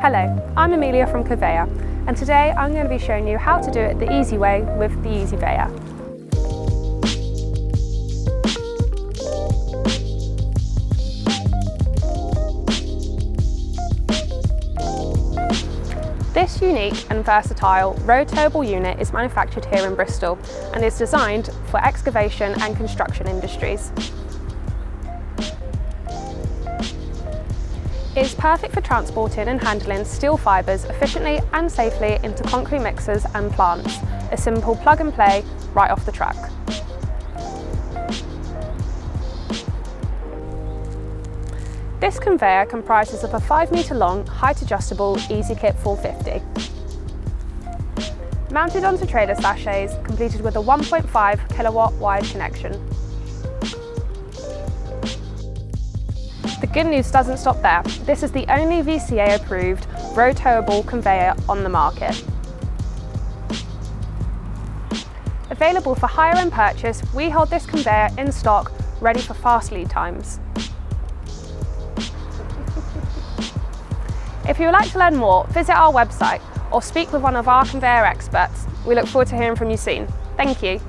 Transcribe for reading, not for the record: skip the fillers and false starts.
Hello, I'm Amelia from Coveya, and today I'm going to be showing you how to do it the easy way with the Easiveyor. This unique and versatile road-towable unit is manufactured here in Bristol and is designed for excavation and construction industries. It is perfect for transporting and handling steel fibres efficiently and safely into concrete mixers and plants. A simple plug and play right off the truck. This conveyor comprises of a 5-metre long, height adjustable Easi Kit 450. Mounted onto trailer sachets, completed with a 1.5 kilowatt wired connection. The good news doesn't stop there. This is the only VCA approved road-towable conveyor on the market. Available for hire and purchase, we hold this conveyor in stock, ready for fast lead times. If you would like to learn more, visit our website or speak with one of our conveyor experts. We look forward to hearing from you soon. Thank you.